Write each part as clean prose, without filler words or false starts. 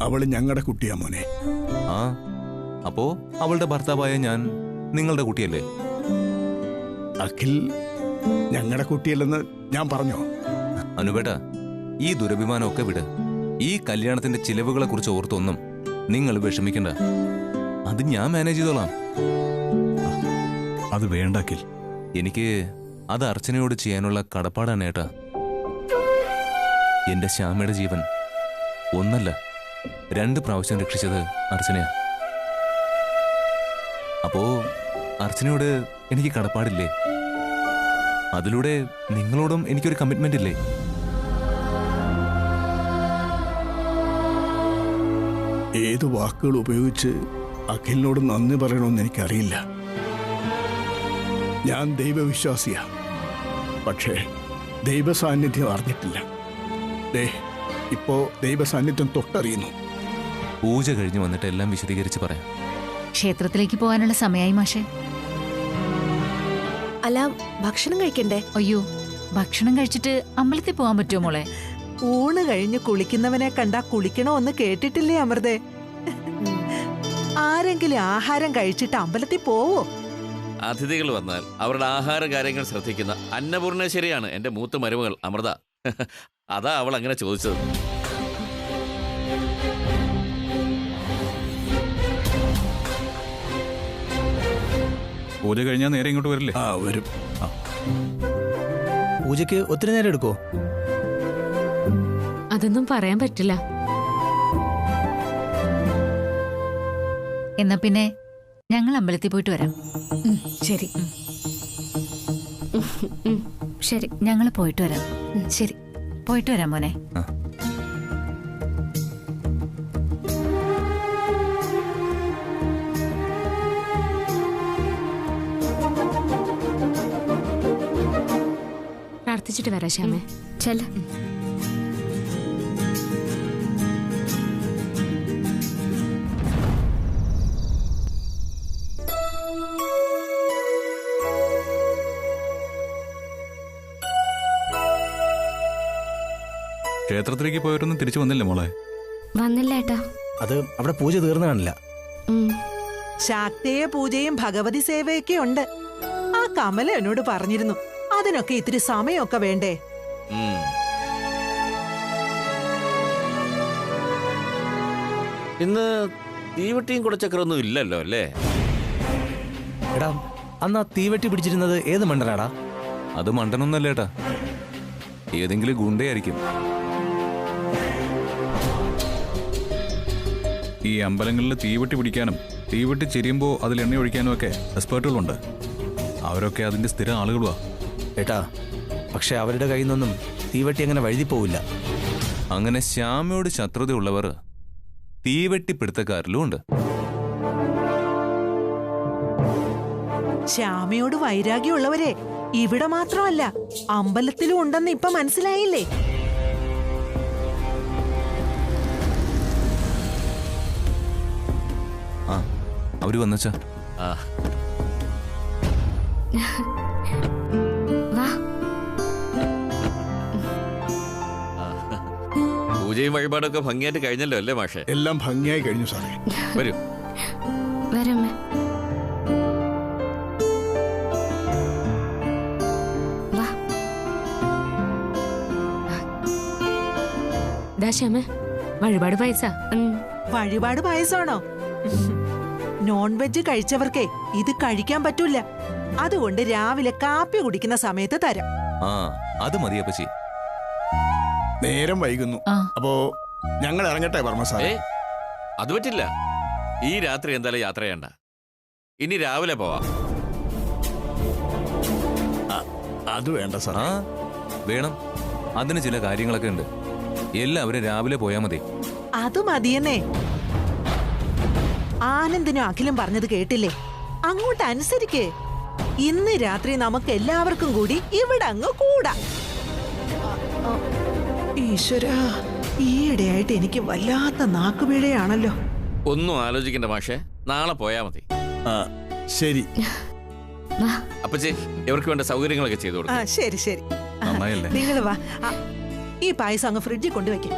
അവള് ഞങ്ങളുടെ കുട്ടിയാ മോനെ. ആ, അപ്പോ അവളുടെ ഭർത്താവായ ഞാൻ നിങ്ങളുടെ കുട്ടിയല്ലേ? അഖിൽ ഞങ്ങളുടെ കുട്ടിയല്ലെന്ന് ഞാൻ പറഞ്ഞോ? അനുപേട്ട, ഈ ദുരഭിമാനമൊക്കെ വിട്. ഈ കല്യാണത്തിന്റെ ചിലവുകളെ കുറിച്ച് ഓർത്തൊന്നും നിങ്ങൾ വിഷമിക്കണ്ട. അത് ഞാൻ മാനേജ് ചെയ്തോളാം. അത് വേണ്ട അഖിൽ. എനിക്ക് അത് അർച്ചനയോട് ചെയ്യാനുള്ള കടപ്പാടാണ് ഏട്ടാ. എന്റെ ശ്യാമയുടെ ജീവൻ ഒന്നല്ല 2 പ്രാവശ്യം രക്ഷിച്ചത് അർച്ചനയാ. അപ്പോ അർച്ചനയോട് എനിക്ക് കടപ്പാടില്ലേ? അതിലൂടെ നിങ്ങളോടും എനിക്കൊരു കമ്മിറ്റ്മെന്റ് ഇല്ലേ? ഏത് വാക്കുകൾ ഉപയോഗിച്ച് അഖിലിനോട് നന്ദി പറയണമെന്ന് എനിക്കറിയില്ല. ഞാൻ ദൈവവിശ്വാസിയാ, പക്ഷേ ദൈവസാന്നിധ്യം അറിഞ്ഞിട്ടില്ല. ഇപ്പോ ദൈവസാന്നിധ്യം തൊട്ടറിയുന്നു. പൂജ കഴിഞ്ഞ് വന്നിട്ട് എല്ലാം വിശദീകരിച്ച് പറയാം. ക്ഷേത്രത്തിലേക്ക് പോകാനുള്ള സമയമായി മാഷെ. അല്ല, ഭക്ഷണം കഴിക്കണ്ടേ? അയ്യോ, ഭക്ഷണം കഴിച്ചിട്ട് അമ്പലത്തിൽ പോകാൻ പറ്റുമോ മോളെ? ഊണ് കഴിഞ്ഞ് കുളിക്കുന്നവനെ കണ്ടാ കുളിക്കണോന്ന് കേട്ടിട്ടില്ലേ അമൃതേ? ആരെങ്കിലും ആഹാരം കഴിച്ചിട്ട് അമ്പലത്തിൽ പോവോ? അതിഥികൾ വന്നാൽ അവരുടെ ആഹാര കാര്യങ്ങൾ ശ്രദ്ധിക്കുന്ന അന്നപൂർണേശ്വരിയാണ് എന്റെ മൂത്ത മരുമകൾ അമൃത. അതാ അവൾ അങ്ങനെ ചോദിച്ചത്. പൂജ കഴിഞ്ഞാൽ നേരെ ഇങ്ങോട്ട് വരില്ലേ? വരും. പൂജയ്ക്ക് ഒത്തിരി നേരം എടുക്കോ? അതൊന്നും പറയാൻ പറ്റില്ല. എന്നാ പിന്നെ ഞങ്ങൾ അമ്പലത്തിൽ പോയിട്ട് വരാം. ശരി ശരി, ഞങ്ങൾ പോയിട്ട് വരാം. ശരി, പോയിട്ട് വരാം മോനെ. പ്രാർത്ഥിച്ചിട്ട് വരാം ശ്യാമേ. ചെല്ല. ക്ഷേത്രത്തിലേക്ക് പോയവരൊന്നും തിരിച്ചു വന്നില്ലേ മോളെ? വന്നില്ല ഏട്ടാ. അത് അവിടെ പൂജ തീർന്നു കാണില്ല. ശാക്തേയ പൂജയും ഭഗവതി സേവയൊക്കെ ഉണ്ട്. ആ കമല എന്നോട് പറഞ്ഞിരുന്നു. അതിനൊക്കെ ഇത്തിരി സമയമൊക്കെ വേണ്ടേ? ഇന്ന് തീവട്ടിയും കുടച്ചക്രമൊന്നും ഇല്ലല്ലോ അല്ലേ? എടാ, അന്ന് ആ തീവെട്ടി പിടിച്ചിരുന്നത് ഏത് മണ്ടനാടാ? അത് മണ്ടനൊന്നല്ല ഏട്ടാ, ഏതെങ്കിലും ഗുണ്ടയായിരിക്കും. ഈ അമ്പലങ്ങളിൽ തീവെട്ടി പിടിക്കാനും തീവെട്ടി ചെരിയുമ്പോൾ അതിൽ എണ്ണ ഒഴിക്കാനും ഒക്കെ എക്സ്പേർട്ടുകളുണ്ട്. അവരൊക്കെ അതിന്റെ സ്ഥിര ആളുകളുവാ. ഏട്ടാ, പക്ഷെ അവരുടെ കയ്യിൽ നിന്നൊന്നും തീവെട്ടി അങ്ങനെ വഴുതി പോവില്ല. അങ്ങനെ ശ്യാമയോട് ശത്രുതയുള്ളവർ തീവെട്ടിപ്പിടുത്തക്കാരിലും ഉണ്ട്. ശ്യാമയോട് വൈരാഗ്യമുള്ളവരെ ഇവിടെ മാത്രമല്ല അമ്പലത്തിലും ഉണ്ടെന്ന് ഇപ്പൊ മനസ്സിലായില്ലേ? ആ, അവര് വന്നച്ചാ. പൂജയും വഴിപാടൊക്കെ ഭംഗിയായിട്ട് കഴിഞ്ഞല്ലോ അല്ലേ മാഷെ? എല്ലാം ഭംഗിയായി കഴിഞ്ഞു സാറേ. വരൂ. വരമ്മേ. ശ്യാമേ, വഴിപാട് പായസ. വഴിപാട് പായസമാണോ? നോൺ വെജ് കഴിച്ചവർക്കേ ഇത് കഴിക്കാൻ പറ്റൂല. അതുകൊണ്ട് രാവിലെ കാപ്പി കുടിക്കുന്ന സമയത്ത് തരാം. ആ, അത് മതിയപ്പച്ചി. നേരം വൈകുന്നു. അപ്പോ ഞങ്ങൾ ഇറങ്ങട്ടെ വർമ്മ സാറേ? അത് പറ്റില്ല. ഈ രാത്രി എന്തായാലും യാത്ര ചെയ്യണ്ട. ഇനി രാവിലെ പോവാം. അത് വേണ്ട സാർ. ആ, വേണം. അതിന് ചില കാര്യങ്ങളൊക്കെ ഉണ്ട്. എല്ലാവരും രാവിലെ പോയാ മതി. അത് മതിയെന്നേ. ആനന്ദിനും അഖിലും പറഞ്ഞത് കേട്ടില്ലേ? അങ്ങോട്ട് അനുസരിക്കേ. ഇന്ന് രാത്രി നമുക്ക് എല്ലാവർക്കും കൂടി ഇവിടെ അങ്ങ് കൂടാ. ഈശ്വരാ, ഈയിടെയായിട്ട് എനിക്ക് വല്ലാത്ത നാക്കുപിഴയാണല്ലോ. ഒന്നും ആലോചിക്കണ്ട മാഷെ, നാളെ പോയാ മതി. ശരി അപ്പച്ചി, ഇവർക്ക് വേണ്ട സൗകര്യങ്ങളൊക്കെ ചെയ്തു കൊടുക്കും. ശരി ശരി, നന്നായല്ലേ? നിങ്ങൾ വാ. ഈ പായസം അങ്ങ് ഫ്രിഡ്ജിൽ കൊണ്ടുവയ്ക്കും.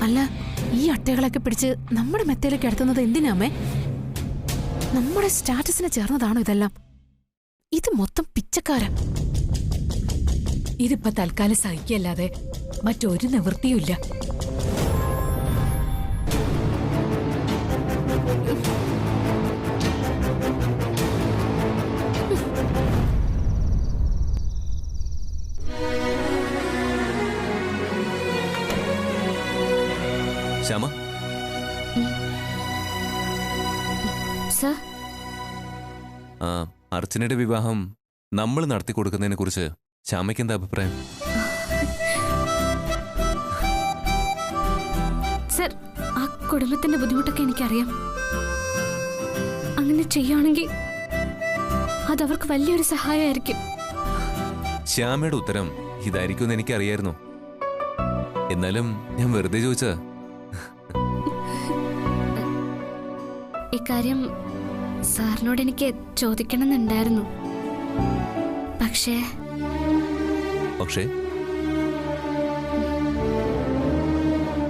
അല്ല, ഈ അട്ടകളൊക്കെ പിടിച്ച് നമ്മുടെ മെത്തയിലേക്ക് എടുത്തുന്നത് എന്തിനാമേ? നമ്മുടെ സ്റ്റാറ്റസിന് ചേർന്നതാണോ ഇതെല്ലാം? ഇത് മൊത്തം പിച്ചക്കാരാ. ഇതിപ്പോ തൽക്കാലം സഹിക്കല്ലാതെ മറ്റൊരു നിവൃത്തിയുമില്ല. ശ്യാമ, സർ, അർച്ചനയുടെ വിവാഹം നമ്മൾ നടത്തി കൊടുക്കുന്നതിനെ കുറിച്ച് ശ്യാമയ്ക്ക് എന്താ അഭിപ്രായം? സർ, ആ കുടുംബത്തിന്റെ ബുദ്ധിമുട്ടൊക്കെ എനിക്കറിയാം. അങ്ങനെ ചെയ്യുകയാണെങ്കിൽ അതവർക്ക് വലിയൊരു സഹായമായിരിക്കും. ശ്യാമയുടെ ഉത്തരം ഇതായിരിക്കുമെന്ന് എനിക്കറിയായിരുന്നു. എന്നാലും ഞാൻ വെറുതെ ചോദിച്ചതാ. ഇക്കാര്യം സാറിനോട് എനിക്ക് ചോദിക്കണമെന്നുണ്ടായിരുന്നു. പക്ഷേ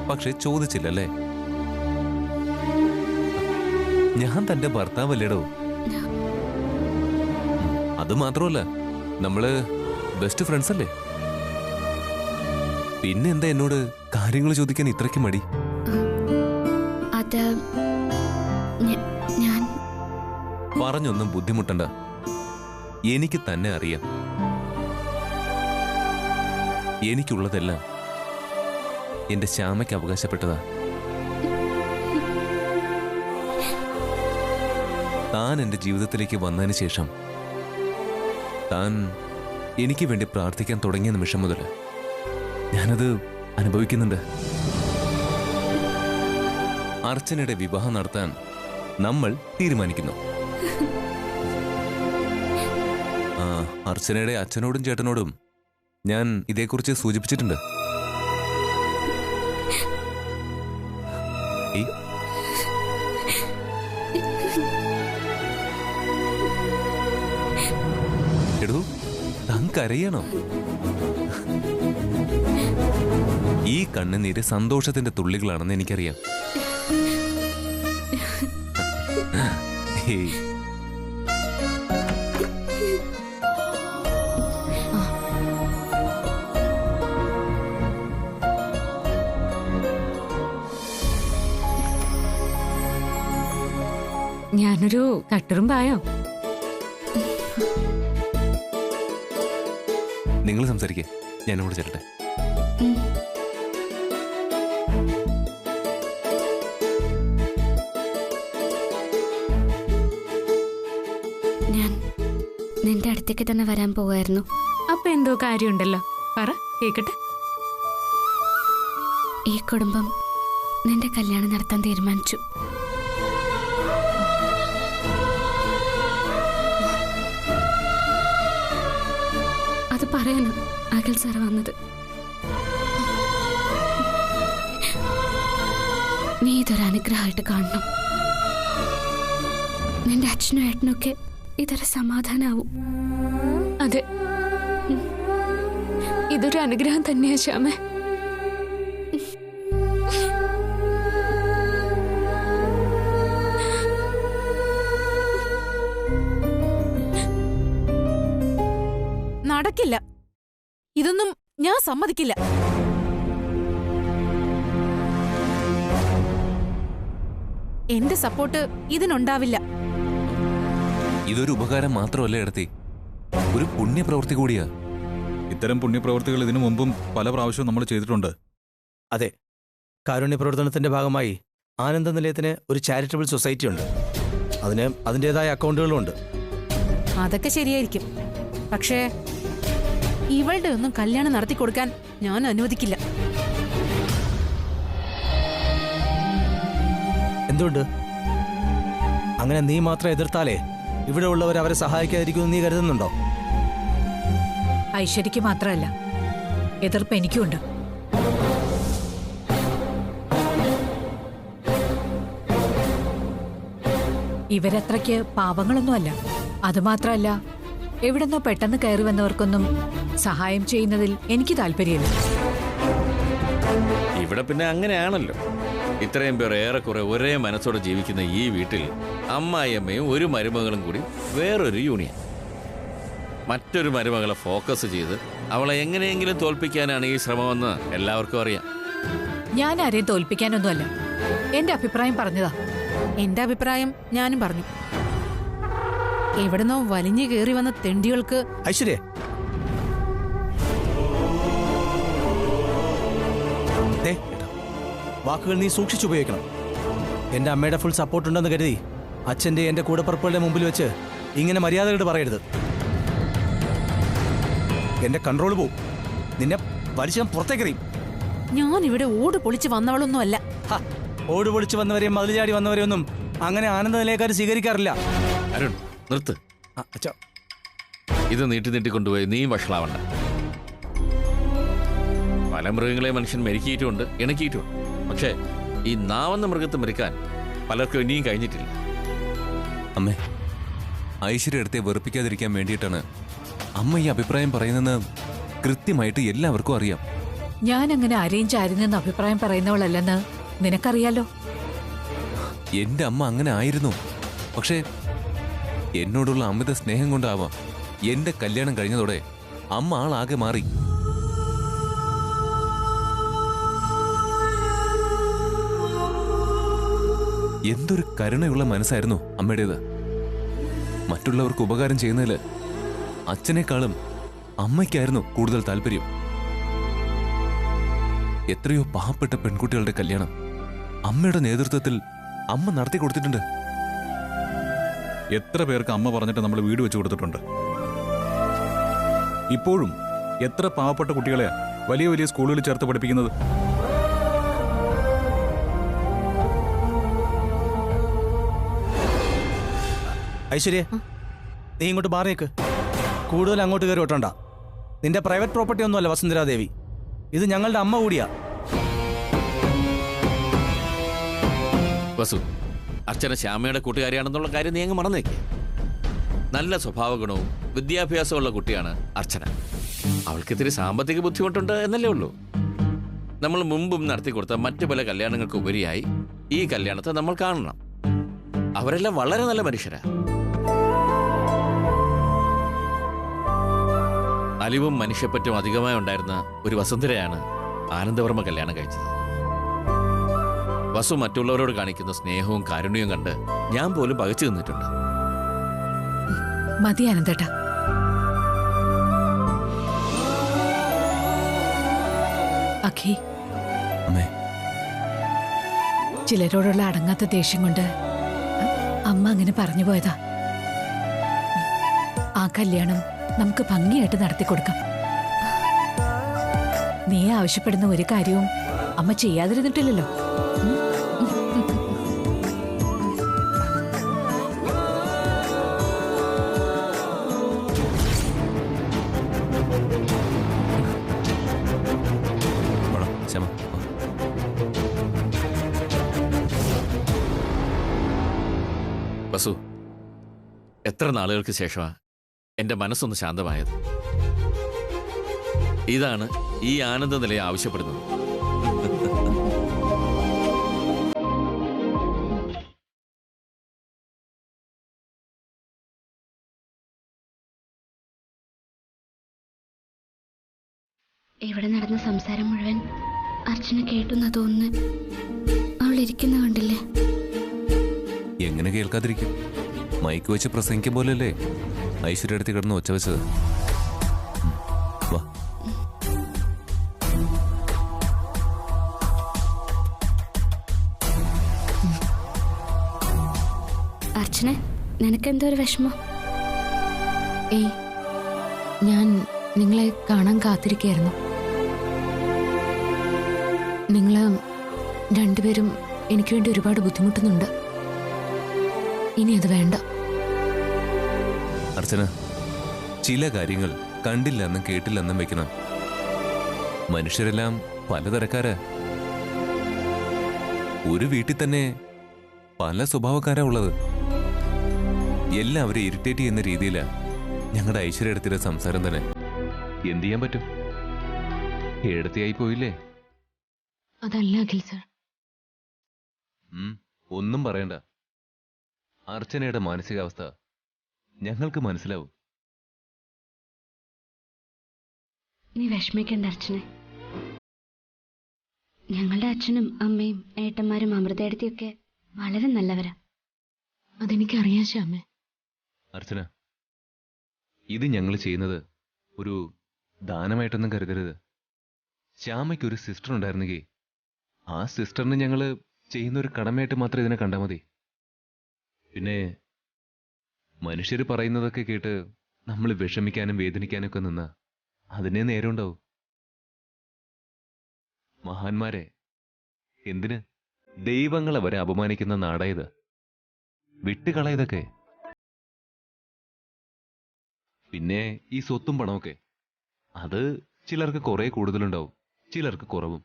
പക്ഷേ ചോദിച്ചില്ലല്ലേ? ഞാൻ തന്റെ ഭർത്താവല്ലേടോ. അത് മാത്രമല്ല, നമ്മള് ബെസ്റ്റ് ഫ്രണ്ട്സ് അല്ലേ? പിന്നെ എന്താ എന്നോട് കാര്യങ്ങൾ ചോദിക്കാൻ ഇത്രയ്ക്ക് മടി? അത് ഞാൻ പറഞ്ഞൊന്നും ബുദ്ധിമുട്ടണ്ട. എനിക്ക് തന്നെ അറിയാം. എനിക്കുള്ളതെല്ലാം എന്റെ ശ്യാമയ്ക്ക് അവകാശപ്പെട്ടതാ. താൻ എന്റെ ജീവിതത്തിലേക്ക് വന്നതിന് ശേഷം താൻ എനിക്ക് വേണ്ടി പ്രാർത്ഥിക്കാൻ തുടങ്ങിയ നിമിഷം മുതൽ ഞാനത് അനുഭവിക്കുന്നുണ്ട്. അർച്ചനയുടെ വിവാഹം നടത്താൻ നമ്മൾ തീരുമാനിക്കുന്നു. അർച്ചനയുടെ അച്ഛനോടും ചേട്ടനോടും ഞാൻ ഇതേക്കുറിച്ച് സൂചിപ്പിച്ചിട്ടുണ്ട്. എടൂ, താൻ കരയണോ? ഈ കണ്ണുനീര് സന്തോഷത്തിന്റെ തുള്ളികളാണെന്ന് എനിക്കറിയാം. ഞാനൊരു കട്ടുറുമ്പായോ? നിങ്ങൾ സംസാരിക്കേ, ഞാനോട് ചേരട്ടെ. ഞാൻ നിന്റെ അടുത്തേക്ക് തന്നെ വരാൻ പോവായിരുന്നു. അപ്പൊ എന്തോ കാര്യമുണ്ടല്ലോ, പറ കേക്കട്ടെ. ഈ കുടുംബം നിന്റെ കല്യാണം നടത്താൻ തീരുമാനിച്ചു. അത് പറയാനാ അഖിൽ സാർ വന്നത്. നീ ഇതൊരു അനുഗ്രഹമായിട്ട് കാണണം. നിന്റെ അച്ഛനും ഏട്ടനൊക്കെ ഇതൊരു സമാധാനാവും. അതെ, ഇതൊരു അനുഗ്രഹം തന്നെയാ ശ്യാമ. നടക്കില്ല. ഇതൊന്നും ഞാൻ സമ്മതിക്കില്ല. എന്റെ സപ്പോർട്ട് ഇതിനുണ്ടാവില്ല. ഇതൊരു ഉപകാരം മാത്രമല്ല എടുത്തി, ഒരു പുണ്യപ്രവൃത്തി കൂടിയാ. ഇത്തരം പുണ്യപ്രവൃത്തികൾ ഇതിനു മുമ്പും പല പ്രാവശ്യവും നമ്മൾ ചെയ്തിട്ടുണ്ട്. അതെ, കാരുണ്യ പ്രവർത്തനത്തിന്റെ ഭാഗമായി ആനന്ദ നിലയത്തിന് ഒരു ചാരിറ്റബിൾ സൊസൈറ്റി ഉണ്ട്. അതിന് അതിൻ്റെതായ അക്കൗണ്ടുകളും ഉണ്ട്. അതൊക്കെ ശരിയായിരിക്കും. പക്ഷേ ഇവളുടെ ഒന്നും കല്യാണം നടത്തി കൊടുക്കാൻ ഞാൻ അനുവദിക്കില്ല. എന്തുകൊണ്ട്? അങ്ങനെ നീ മാത്രം എതിർത്താലേ ഇവിടെ ഉള്ളവർ അവരെ സഹായിക്കാതിരിക്കുമെന്ന് നീ കരുതുന്നുണ്ടോ? ഐശ്വര്യക്ക് മാത്രമല്ല, എതിർപ്പ് എനിക്കുണ്ട്. ഇവരത്രയ്ക്ക് പാപങ്ങളൊന്നുമല്ല. അതുമാത്രമല്ല, എവിടെന്നോ പെട്ടെന്ന് കയറി വന്നവർക്കൊന്നും സഹായം ചെയ്യുന്നതിൽ എനിക്ക് താല്പര്യമില്ല. ഇവിടെ പിന്നെ അങ്ങനെയാണല്ലോ. ഇത്രയും പേർ ഏറെക്കുറെ ഒരേ മനസ്സോടെ ജീവിക്കുന്ന ഈ വീട്ടിൽ അമ്മായിയമ്മയും ഒരു മരുമകളും കൂടി വേറൊരു യൂണിയൻ. മറ്റൊരു മരുമകളെ ഫോക്കസ് ചെയ്ത് അവളെ എങ്ങനെയെങ്കിലും തോൽപ്പിക്കാനാണ് ഈ ശ്രമമെന്ന് എല്ലാവർക്കും അറിയാം. ഞാൻ ആരെയും തോൽപ്പിക്കാനൊന്നുമല്ല, എന്റെ അഭിപ്രായം പറഞ്ഞതാ. എന്റെ അഭിപ്രായം ഞാനും പറഞ്ഞു. എവിടുന്നോ വലിഞ്ഞു കയറി വന്ന തെണ്ടികൾക്ക് ഐശ്വര്യ, വാക്കുകൾ നീ സൂക്ഷിച്ചുപയോഗിക്കണം. എന്റെ അമ്മയുടെ ഫുൾ സപ്പോർട്ട് ഉണ്ടെന്ന് കരുതി അച്ഛന്റെ എന്റെ കൂടപ്പറപ്പുകളുടെ മുമ്പിൽ വെച്ച് ഇങ്ങനെ മര്യാദയോട് പറയരുത്. എന്റെ കൺട്രോൾ പോവും. നിന്നെ വലിച്ചു ഞാൻ പുറത്തേക്കറിയും. ഞാൻ ഇവിടെ ഓട് പൊളിച്ച് വന്നവളൊന്നും അല്ല. ഓട് പൊളിച്ച് വന്നവരെയും മതിൽ ചാടി വന്നവരെയൊന്നും അങ്ങനെ ആനന്ദ നിലയക്കാർ സ്വീകരിക്കാറില്ല. അരുൺ, നിർത്ത്. അച്ഛാ, ഇത് നീട്ടിക്കൊണ്ടുപോയി നീ വഷളാവണ്ട. പല മൃഗങ്ങളെ മനുഷ്യൻ മെരുക്കിയിട്ടുമുണ്ട്, ഇണക്കിയിട്ടുമുണ്ട്. പക്ഷേ ഈ നാവെന്ന മൃഗത്തെ മെരുക്കാൻ പലർക്കും ഇനിയും കഴിഞ്ഞിട്ടില്ല. അമ്മേ, ഐശ്വര്യ അടുത്തെ വെറുപ്പിക്കാതിരിക്കാൻ വേണ്ടിയിട്ടാണ് അമ്മ ഈ അഭിപ്രായം പറയുന്നതെന്ന് കൃത്യമായിട്ട് എല്ലാവർക്കും അറിയാം. ഞാൻ അങ്ങനെ ആരെയും ചാരുന്നെന്ന് അഭിപ്രായം പറയുന്നവളല്ലെന്ന് നിനക്കറിയാലോ. എന്റെ അമ്മ അങ്ങനെ ആയിരുന്നു. പക്ഷേ എന്നോടുള്ള അമിത സ്നേഹം കൊണ്ടാവാം എന്റെ കല്യാണം കഴിഞ്ഞതോടെ അമ്മ ആളാകെ മാറി. എന്തൊരു കരുണയുള്ള മനസ്സായിരുന്നു അമ്മയുടേത്. മറ്റുള്ളവർക്ക് ഉപകാരം ചെയ്യുന്നതിൽ അച്ഛനേക്കാളും അമ്മയ്ക്കായിരുന്നു കൂടുതൽ താല്പര്യം. എത്രയോ പാവപ്പെട്ട പെൺകുട്ടികളുടെ കല്യാണം അമ്മയുടെ നേതൃത്വത്തിൽ അമ്മ നടത്തി കൊടുത്തിട്ടുണ്ട്. എത്ര പേർക്ക് അമ്മ പറഞ്ഞിട്ട് നമ്മൾ വീട് വെച്ച് കൊടുത്തിട്ടുണ്ട്. ഇപ്പോഴും എത്ര പാവപ്പെട്ട കുട്ടികളെയാ വലിയ വലിയ സ്കൂളുകളിൽ ചേർത്ത് പഠിപ്പിക്കുന്നത്. ഐശ്വര്യ, നീ ഇങ്ങോട്ട് മാറിയേക്ക്. കൂടുതൽ അങ്ങോട്ട് കയറി ഒട്ടണ്ട. നിന്റെ പ്രൈവറ്റ് പ്രോപ്പർട്ടി ഒന്നുമല്ല വസുന്ധരാദേവി, ഇത് ഞങ്ങളുടെ അമ്മ കൂടിയാ. വസു, അർച്ചന ശ്യാമയുടെ കൂട്ടുകാരിയാണെന്നുള്ള കാര്യം നീ അങ്ങ് മറന്നേക്ക്. നല്ല സ്വഭാവ ഗുണവും വിദ്യാഭ്യാസമുള്ള കുട്ടിയാണ് അർച്ചന. അവൾക്കിത്തിരി സാമ്പത്തിക ബുദ്ധിമുട്ടുണ്ട് എന്നല്ലേ ഉള്ളൂ. നമ്മൾ മുമ്പും നടത്തിക്കൊടുത്ത മറ്റു പല കല്യാണങ്ങൾക്ക് ഉപരിയായി ഈ കല്യാണത്തെ നമ്മൾ കാണണം. അവരെല്ലാം വളരെ നല്ല മനുഷ്യരാ. അലിവും മനുഷ്യപ്പറ്റും അധികമായി ഉണ്ടായിരുന്ന ഒരു വസുന്ധരയാണ് ആനന്ദവർമ്മ കല്യാണം കഴിച്ചത്. വസു മറ്റുള്ളവരോട് കാണിക്കുന്ന സ്നേഹവും കാരുണ്യവും കണ്ട് ഞാൻ പോലും പകച്ചു നിന്നിട്ടുണ്ട്. മതി ആനന്ദേട്ടാ. അഖി, അമ്മേ, ചിലരോടുള്ള അടങ്ങാത്ത ദേഷ്യം കൊണ്ട് അമ്മ അങ്ങനെ പറഞ്ഞു പോയതാ. ആ കല്യാണം നമുക്ക് ഭംഗിയായിട്ട് നടത്തിക്കൊടുക്കാം. നീ ആവശ്യപ്പെടുന്ന ഒരു കാര്യവും അമ്മ ചെയ്യാതിരുന്നിട്ടില്ലല്ലോ. വസു, എത്ര നാളുകൾക്ക് ശേഷമാണ് എന്റെ മനസ്സൊന്ന് ശാന്തമായത്. ഇതാണ് ഈ ആനന്ദ നിലയെ ആവശ്യപ്പെടുന്നത്. ഇവിടെ നടന്ന സംസാരം മുഴുവൻ അർച്ചന കേട്ടുന്നാ തോന്നുന്നു. അവൾ ഇരിക്കുന്ന കണ്ടില്ലേ? എങ്ങനെ കേൾക്കാതിരിക്കും? മൈക്ക് വെച്ച് പ്രസംഗിക്കും പോലല്ലേ ഐശ്വര്യ അടുത്ത് കിടന്ന് ഒച്ച വെച്ചത്. വാ. അർച്ചന, നിനക്കെന്തോ ഒരു വിഷമം? ഏയ്, ഞാൻ നിങ്ങളെ കാണാൻ കാത്തിരിക്കുകയായിരുന്നു. നിങ്ങൾ രണ്ടുപേരും എനിക്ക് വേണ്ടി ഒരുപാട് ബുദ്ധിമുട്ടുന്നുണ്ട്. ഇനി അത് വേണ്ട. അർച്ചന, ചില കാര്യങ്ങൾ കണ്ടില്ലെന്നും കേട്ടില്ലെന്നും വെക്കണം. മനുഷ്യരെല്ലാം പലതരക്കാരാ. ഒരു വീട്ടിൽ തന്നെ പല സ്വഭാവക്കാരാ ഉള്ളത്. എല്ലാവരും ഇറിറ്റേറ്റ് ചെയ്യുന്ന രീതിയിലാ ഞങ്ങളുടെ ഐശ്വര്യ എടുത്തിട്ട് സംസാരം തന്നെ. എന്ത് ചെയ്യാൻ പറ്റും? എടുത്തിയായി പോയില്ലേ? അതല്ല അഖിൽ സർ. ഒന്നും പറയണ്ട. അർച്ചനയുടെ മാനസികാവസ്ഥ ഞങ്ങൾക്ക് മനസ്സിലാവും. നീ വിഷമിക്കണ്ട അർച്ചനെ. ഞങ്ങളുടെ അച്ഛനും അമ്മയും ഏട്ടന്മാരും അമൃതേടത്തിയൊക്കെ വളരെ നല്ലവരാ. അതെനിക്കറിയാം ശ്യാമേ. അർച്ചന, ഇത് ഞങ്ങൾ ചെയ്യുന്നത് ഒരു ദാനമായിട്ടൊന്നും കരുതരുത്. ശ്യാമയ്ക്കൊരു സിസ്റ്റർ ഉണ്ടായിരുന്നെങ്കിൽ ആ സിസ്റ്ററിന് ഞങ്ങൾ ചെയ്യുന്ന ഒരു കടമയായിട്ട് മാത്രം ഇതിനെ കണ്ടാൽ മതി. പിന്നെ മനുഷ്യർ പറയുന്നതൊക്കെ കേട്ട് നമ്മൾ വിഷമിക്കാനും വേദനിക്കാനും ഒക്കെ നിന്നാ അതിനെ നേരം ഉണ്ടാവും. മഹാന്മാരെ, എന്തിന് ദൈവങ്ങളെ വരെ അപമാനിക്കുന്ന നാടായത്. വിട്ടുകളയതൊക്കെ. പിന്നെ ഈ സ്വത്തും പണമൊക്കെ അത് ചിലർക്ക് കുറെ കൂടുതലുണ്ടാവും, ചിലർക്ക് കുറവും.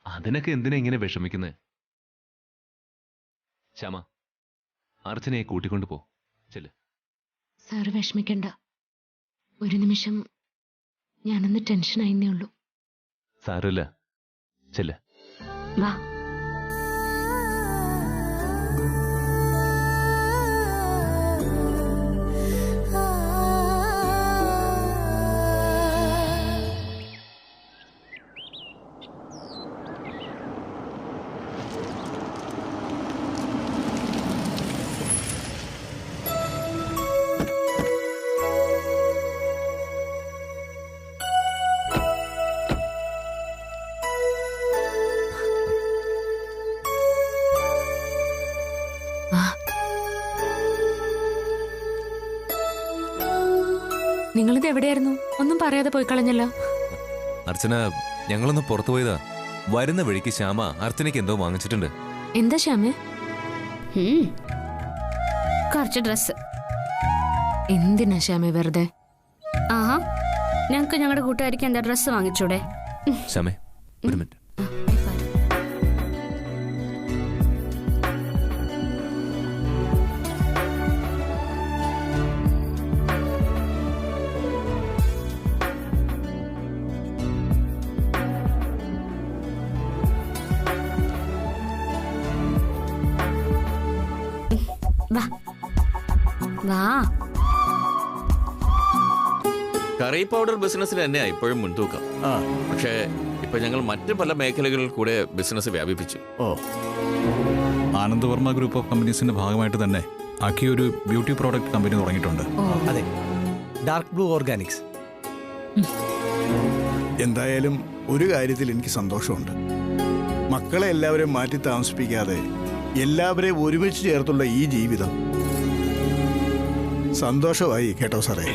അതിനൊക്കെ എന്തിനാ ഇങ്ങനെ വിഷമിക്കുന്നത്? ശ്യാമ, അർച്ചനയെ കൂട്ടിക്കൊണ്ടു പോ. ചെല്ല്. സാറ് വിഷമിക്കണ്ട. ഒരു നിമിഷം ഞാനൊന്ന് ടെൻഷനായിന്നേ ഉള്ളൂ. സാരമില്ല, ചെല്ല്. വാ. നിങ്ങളിത് എവിടെയായിരുന്നു? ഒന്നും പറയാതെ പോയി കളഞ്ഞല്ലോ. അർച്ചന, ഞങ്ങളൊന്ന് പുറത്തു പോയതാ. വരുന്ന വഴിക്ക് ശ്യാമ അർച്ചനയ്ക്ക് എന്തോ വാങ്ങിച്ചിട്ടുണ്ട്. എന്താ ശ്യാമേ? കുറച്ച് ഡ്രസ്. എന്തിനാ ശ്യാമേ വെറുതെ? ആഹാ, ഞങ്ങൾക്ക് ഞങ്ങളുടെ കൂട്ടുകാരിക്ക് എന്താ ഡ്രസ്സ് വാങ്ങിച്ചൂടെ? ശ്യാമേ, ഒരു മിനിറ്റ്. വാ വാ. കറി പൗഡർ ബിസിനസ്സിന് തന്നെയാ ഇപ്പോഴും മുൻതൂക്കം. പക്ഷേ ഇപ്പൊ ഞങ്ങൾ മറ്റു പല മേഖലകളിൽ കൂടെ ബിസിനസ് വ്യാപിപ്പിച്ചു. ആനന്ദ് വർമ്മ ഗ്രൂപ്പ് ഓഫ് കമ്പനീസിന്റെ ഭാഗമായിട്ട് തന്നെ അക്കി ഒരു ബ്യൂട്ടി പ്രോഡക്റ്റ് കമ്പനി തുടങ്ങിയിട്ടുണ്ട്. അതെ, ഡാർക്ക് ബ്ലൂ ഓർഗാനിക്സ്. എന്തായാലും ഒരു കാര്യത്തിൽ എനിക്ക് സന്തോഷമുണ്ട്. മക്കളെ എല്ലാവരെയും മാറ്റി താമസിപ്പിക്കാതെ എല്ലാവരെയും ഒരുമിച്ച് ചേർത്തുള്ള ഈ ജീവിതം സന്തോഷമായി. കേട്ടോ സാറേ?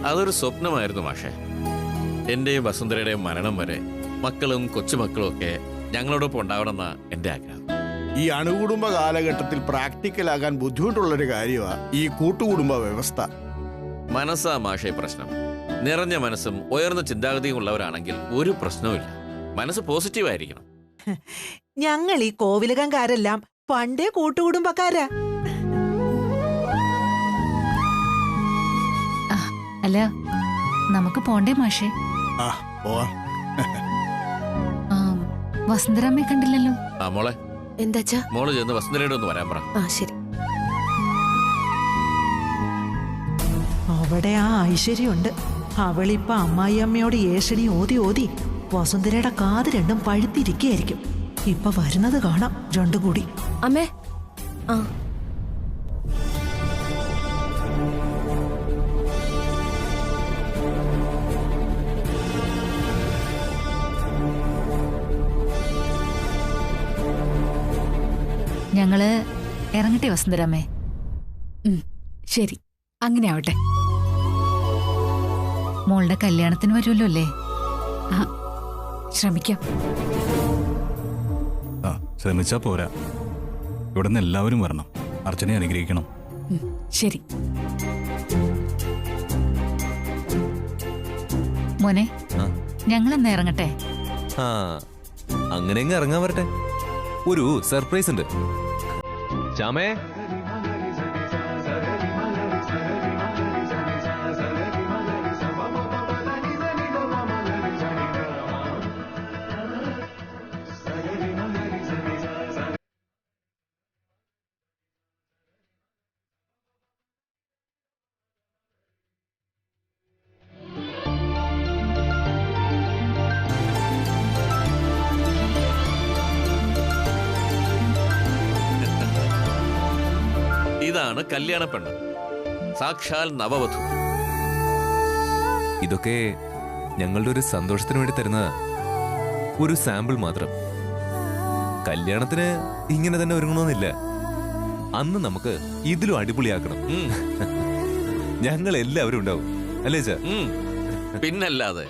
അതൊരു സ്വപ്നമായിരുന്നു മാഷേ. എന്റെയും വസുന്ധരയുടെയും മരണം വരെ മക്കളും കൊച്ചുമക്കളും ഒക്കെ ഞങ്ങളോടൊപ്പം ഉണ്ടാവണമെന്ന എന്റെ ആഗ്രഹം. ഈ അണുകുടുംബ കാലഘട്ടത്തിൽ പ്രാക്ടിക്കലാകാൻ ബുദ്ധിമുട്ടുള്ളൊരു കാര്യമാണ് ഈ കൂട്ടുകുടുംബ വ്യവസ്ഥ. മനസ്സാ മാഷേ പ്രശ്നം. നിറഞ്ഞ മനസ്സും ഉയർന്ന ചിന്താഗതിയും ഉള്ളവരാണെങ്കിൽ ഒരു പ്രശ്നവുമില്ല. മനസ്സ് പോസിറ്റീവായിരിക്കണം. ഞങ്ങൾ ഈ കോവിലകംകാരെല്ലാം പണ്ടേ കൂട്ടുകുടുംബക്കാരാ. അല്ല, നമുക്ക് പോണ്ടേ മാഷേ? ആ, പോവാം. വസുന്ധരാമ്മയെ കണ്ടില്ലല്ലോ. ആ മോളെ, എന്താച്ചാ? മോള് ചെന്ന് വസുന്ധരയുടെ ഒന്ന് വരാൻ പറ. ആ ശരി. അവിടെ ആ ഐശ്വര്യമുണ്ട്. അവളിപ്പോ അമ്മായിയമ്മയോട് ഏഷണി ഓതി ഓതി വസുന്ധരയുടെ കാത് രണ്ടും പഴുത്തിരിക്കുകയായിരിക്കും. ഇപ്പൊ വരുന്നത് കാണാം രണ്ടും കൂടി. അമ്മേ. ആ ഞങ്ങള് ഇറങ്ങട്ടെ വസുന്ധരാമ്മേ? ശരി, അങ്ങനെ ആവട്ടെ. മോളുടെ കല്യാണത്തിന് വരുമല്ലോ അല്ലേ? ശ്രമിക്കാം. ശ്രമിച്ചാ പോരാ, ഇവിടെ നിന്ന് എല്ലാവരും വരണം. അർച്ചനയെ അനുഗ്രഹിക്കണം. ശരി മോനെ, ഞങ്ങളെന്നാ ഇറങ്ങട്ടെ? ആ, അങ്ങനെ ഇറങ്ങാൻ വരട്ടെ. ഒരു സർപ്രൈസ് ഉണ്ട്. ശ്യാമേ, ഇവളാണ് കല്യാണ പെണ്ണ്, സാക്ഷാൽ നവവധു. ഇതൊക്കെ ഞങ്ങളുടെ ഒരു സന്തോഷത്തിന് വേണ്ടി തരുന്ന ഒരു സാമ്പിൾ മാത്രം. കല്യാണത്തിന് ഇങ്ങനെ തന്നെ ഒരുങ്ങണമെന്നില്ല. അന്ന് നമുക്ക് ഇതിലും അടിപൊളിയാക്കണം. ഉം. ഞങ്ങൾ എല്ലാവരും ഉണ്ടാവും, അല്ലേ ചാ? പിന്നല്ലാതെ.